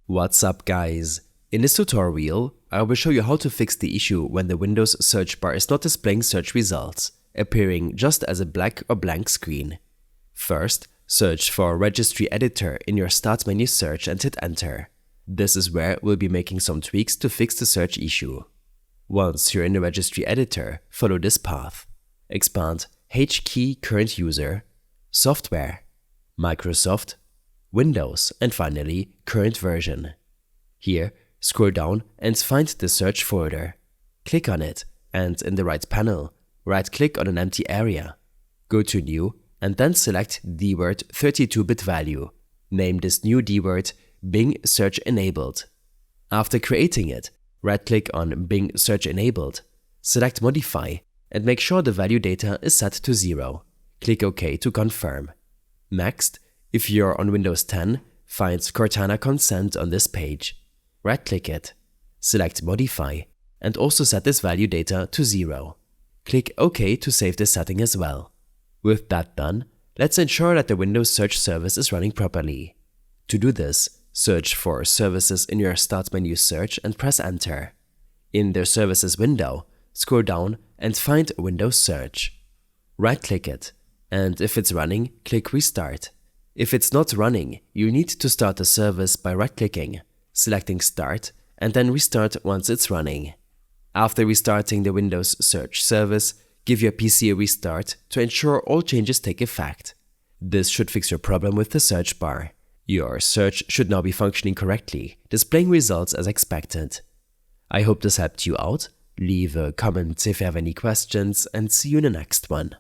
What's up, guys? In this tutorial, I will show you how to fix the issue when the Windows search bar is not displaying search results, appearing just as a black or blank screen. First, search for Registry Editor in your Start menu search and hit Enter. This is where we'll be making some tweaks to fix the search issue. Once you're in the Registry Editor, follow this path. Expand H key Current User, Software, Microsoft, Windows, and finally, Current Version. Here, scroll down and find the search folder. Click on it, and in the right panel, right-click on an empty area. Go to New, and then select dword 32-bit value. Name this new dword Bing Search Enabled. After creating it, right-click on Bing Search Enabled, select Modify, and make sure the value data is set to 0. Click OK to confirm. Next, if you're on Windows 10, find Cortana Consent on this page. Right-click it, select Modify, and also set this value data to 0. Click OK to save this setting as well. With that done, let's ensure that the Windows search service is running properly. To do this, search for Services in your Start menu search and press Enter. In the Services window, scroll down and find Windows Search. Right-click it, and if it's running, click Restart. If it's not running, you need to start the service by right-clicking, selecting Start, and then Restart once it's running. After restarting the Windows search service, give your PC a restart to ensure all changes take effect. This should fix your problem with the search bar. Your search should now be functioning correctly, displaying results as expected. I hope this helped you out. Leave a comment if you have any questions, and see you in the next one.